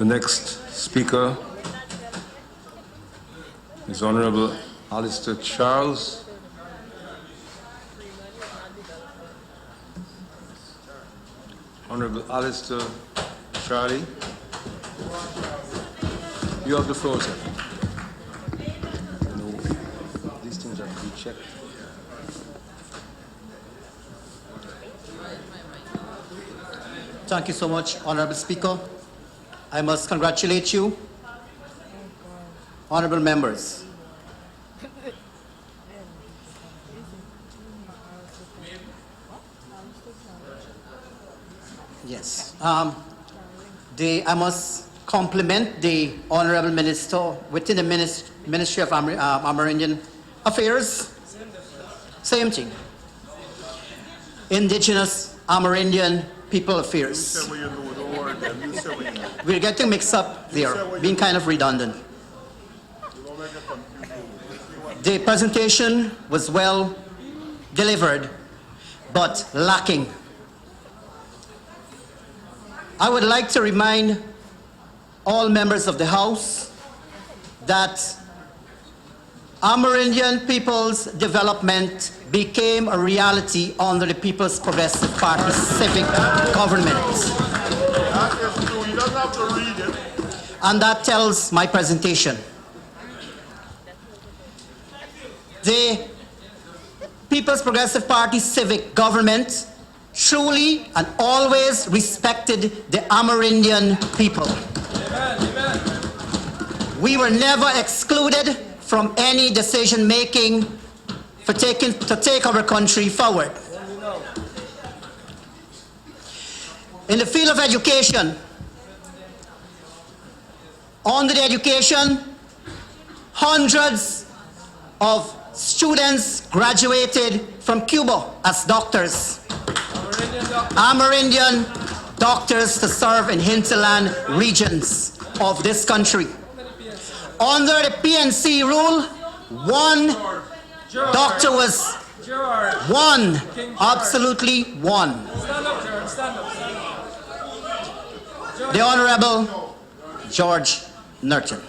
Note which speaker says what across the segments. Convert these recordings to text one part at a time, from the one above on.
Speaker 1: The next speaker is Honorable Allister Charles. Honorable Allister Charlie, you have the floor, sir. No, these things have to be checked.
Speaker 2: Thank you so much, Honorable Speaker. I must congratulate you, honorable members. Yes. I must compliment the Honorable Minister within the Ministry of Amerindian Affairs. Same thing. Indigenous Amerindian People Affairs. We're getting mixed up there, being kind of redundant. The presentation was well delivered, but lacking. I would like to remind all members of the House that Amerindian people's development became a reality under the People's Progressive Party civic government.
Speaker 3: That is true. You don't have to read it.
Speaker 2: And that tells my presentation. The People's Progressive Party civic government truly and always respected the Amerindian people. We were never excluded from any decision making to take our country forward. In the field of education, under the education, hundreds of students graduated from Cuba as doctors. Amerindian doctors to serve in hinterland regions of this country. Under the PNC rule, one doctor was one, absolutely one. The Honorable George Norton.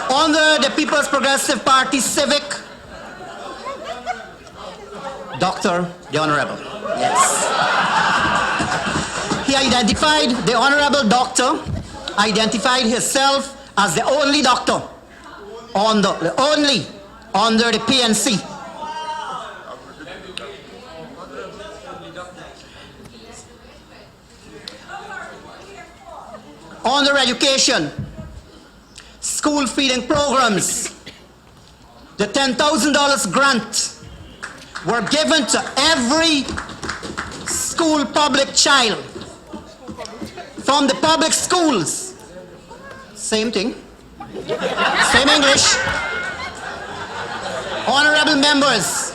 Speaker 2: Under the People's Progressive Party civic, Dr. the Honorable, yes. He identified, the Honorable Doctor identified himself as the only doctor under the PNC. Under education, school feeding programs, the $10,000 grant were given to every school public child from the public schools. Same thing, same English. Honorable members,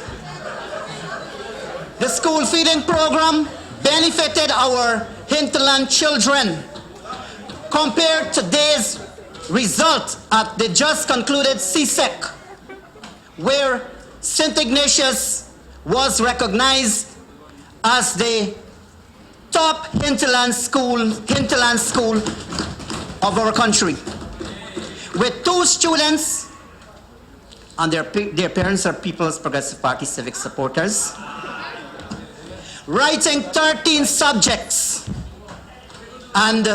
Speaker 2: the school feeding program benefited our hinterland children. Compare today's result at the just concluded CSEC, where St. Ignatius was recognized as the top hinterland school of our country, with 2 students, and their parents are People's Progressive Party civic supporters, writing 13 subjects and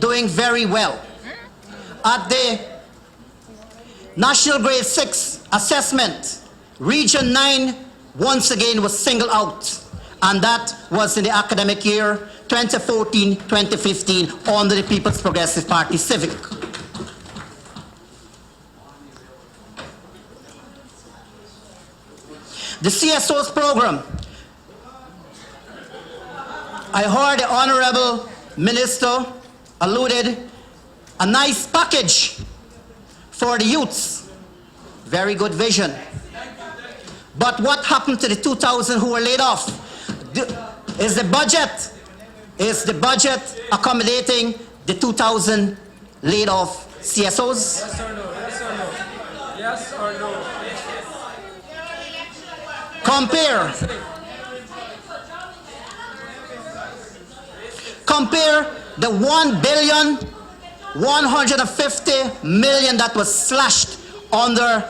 Speaker 2: doing very well. At the National Grade 6 assessment, Region 9 once again was singled out, and that was in the academic year 2014-2015 under the People's Progressive Party civic. The CSO's program, I heard the Honorable Minister alluded a nice package for the youths. Very good vision. But what happened to the 2,000 who were laid off? Is the budget accommodating the 2,000 laid off CSOs?
Speaker 4: Yes or no? Yes or no?
Speaker 2: Compare the 1,150,000,000 that was slashed under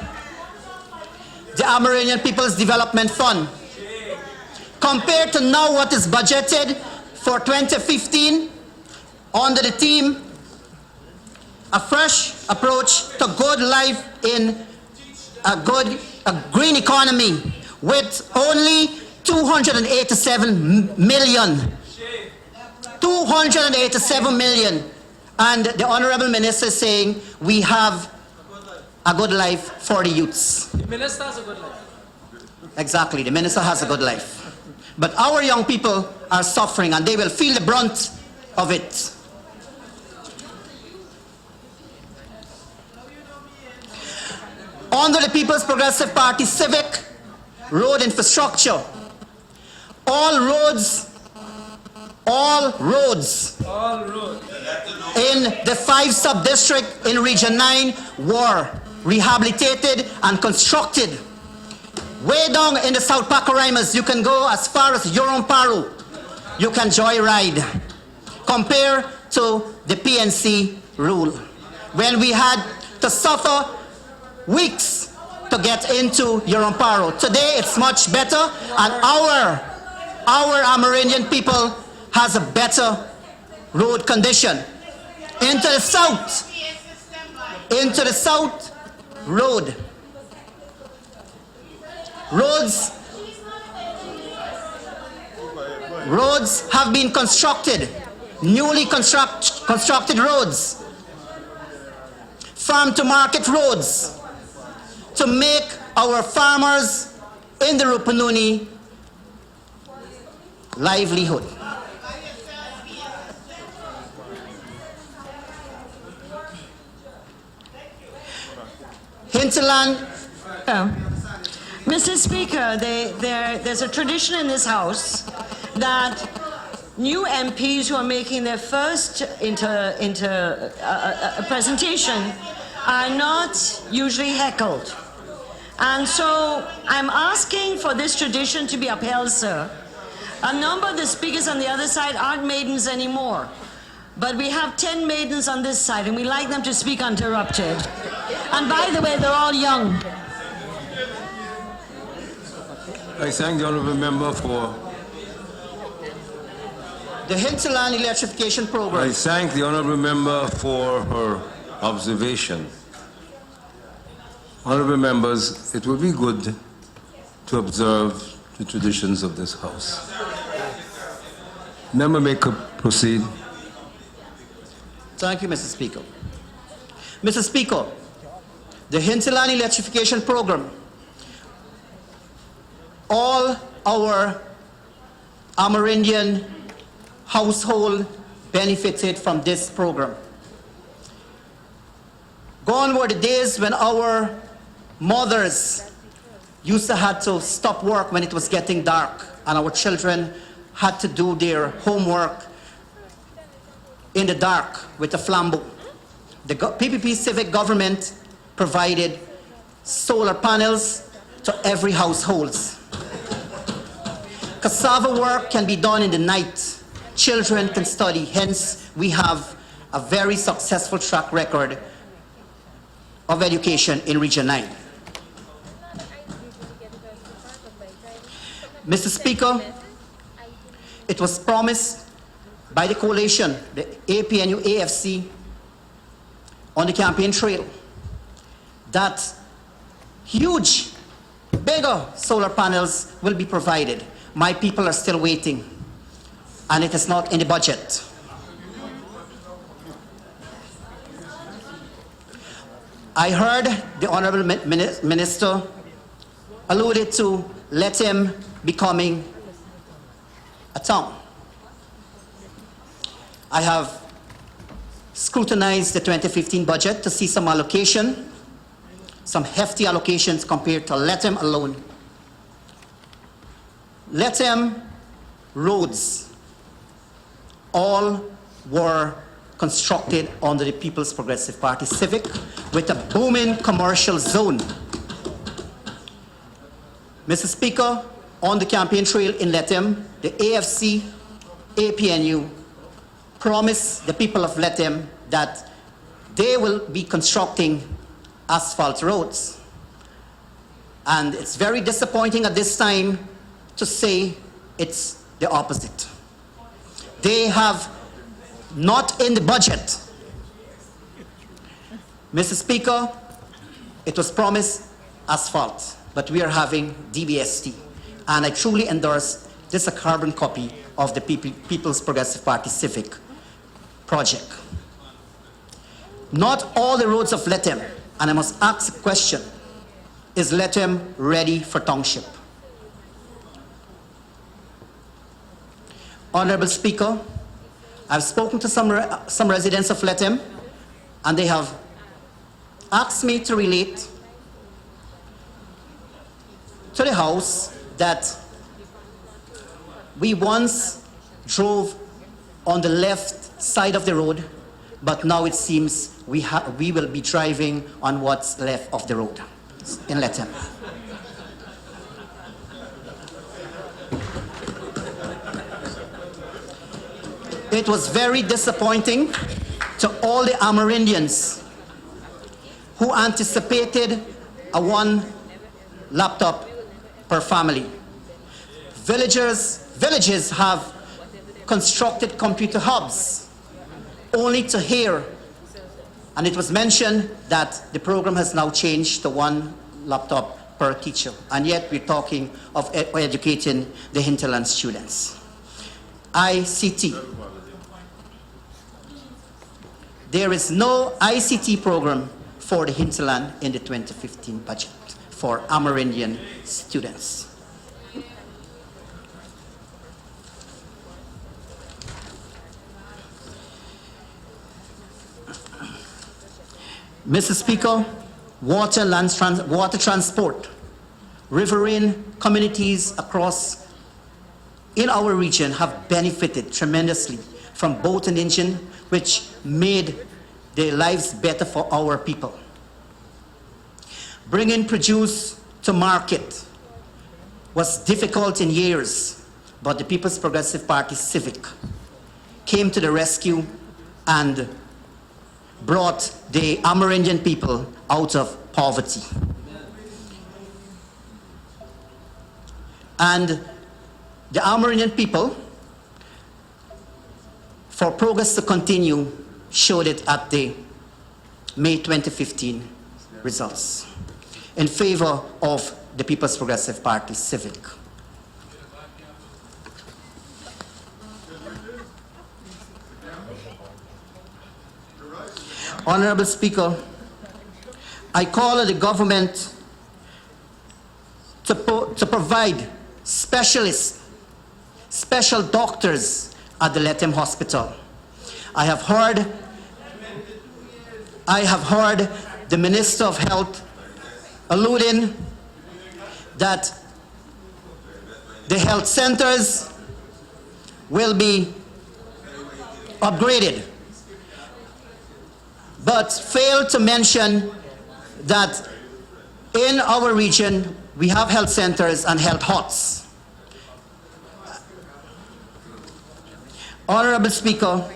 Speaker 2: the Amerindian People's Development Fund. Compared to now what is budgeted for 2015 under the theme, a fresh approach to good life in a green economy, with only 287 million. 287 million. And the Honorable Minister is saying we have a good life for the youths.
Speaker 4: The minister has a good life.
Speaker 2: Exactly, the minister has a good life. But our young people are suffering and they will feel the brunt of it. Under the People's Progressive Party civic road infrastructure, all roads in the 5 sub-districts in Region 9 were rehabilitated and constructed. Way down in the South Pacorimas, you can go as far as Yoromparu. You can joyride. Compare to the PNC rule, when we had to suffer weeks to get into Yoromparo. Today it's much better, and our Amerindian people has a better road condition. Into the south, roads have been constructed, newly constructed roads, farm to market roads, to make our farmers in the Rupununi livelihood. Hinterland.
Speaker 5: Mr. Speaker, there's a tradition in this House that new MPs who are making their first presentation are not usually heckled. And so I'm asking for this tradition to be upheld, sir. A number of the speakers on the other side aren't maidens anymore. But we have 10 maidens on this side, and we like them to speak uninterrupted. And by the way, they're all young.
Speaker 1: I thank the honourable member for...
Speaker 2: The Hinterland Electrification Program.
Speaker 1: I thank the honourable member for her observation. Honourable members, it would be good to observe the traditions of this House. Member may proceed.
Speaker 2: Thank you, Mr. Speaker. Mr. Speaker, the Hinterland Electrification Program, all our Amerindian household benefited from this program. Gone were the days when our mothers used to have to stop work when it was getting dark, and our children had to do their homework in the dark with a flambeau. The PPP civic government provided solar panels to every household. Cassava work can be done in the night. Children can study. Hence, we have a very successful track record of education in Region 9. Mr. Speaker, it was promised by the coalition, the APNU AFC, on the campaign trail, that huge, bigger solar panels will be provided. My people are still waiting, and it is not in the budget. I heard the Honourable Minister alluded to Letem becoming a town. I have scrutinized the 2015 budget to see some allocation, some hefty allocations compared to Letem alone. Letem roads all were constructed under the People's Progressive Party Civic with a booming commercial zone. Mr. Speaker, on the campaign trail in Lethem, the AFC, APNU promised the people of Lethem that they will be constructing asphalt roads. And it's very disappointing at this time to say it's the opposite. They have not in the budget. Mr. Speaker, it was promised asphalt, but we are having DBST. And I truly endorse this a carbon copy of the People's Progressive Party Civic project. Not all the roads of Lethem, and I must ask a question, is Lethem ready for township? Honorable Speaker, I've spoken to some residents of Lethem, and they have asked me to relate to the House that we once drove on the left side of the road, but now it seems we will be driving on what's left of the road in Lethem. It was very disappointing to all the Amerindians who anticipated a one laptop per family. Villages have constructed computer hubs only to hear, and it was mentioned that the program has now changed to one laptop per teacher, and yet we're talking of educating the hinterland students. ICT. There is no ICT program for the hinterland in the 2015 budget for Amerindian students. Mr. Speaker, water transport, riverine communities across in our region have benefited tremendously from boat and engine, which made their lives better for our people. Bringing produce to market was difficult in years, but the People's Progressive Party Civic came to the rescue and brought the Amerindian people out of poverty. And the Amerindian people, for progress to continue, showed it at the May 2015 results in favor of the People's Progressive Party Civic. Honorable Speaker, I call on the government to provide specialists, special doctors at the Lethem Hospital. I have heard the Minister of Health alluding that the health centers will be upgraded, but failed to mention that in our region we have health centers and health huts. Honorable Speaker,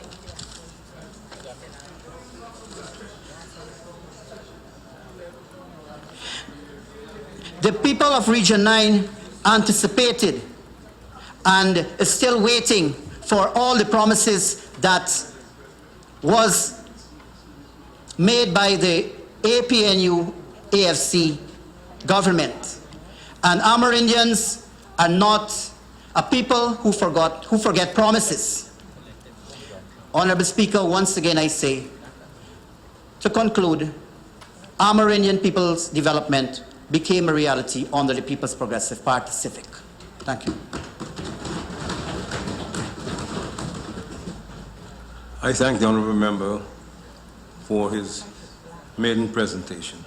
Speaker 2: the people of Region 9 anticipated and is still waiting for all the promises that was made by the APNU AFC government. And Amerindians are not a people who forget promises. Honorable Speaker, once again I say, to conclude, Amerindian people's development became a reality under the People's Progressive Party Civic. Thank you.
Speaker 1: I thank the honourable member for his maiden presentation.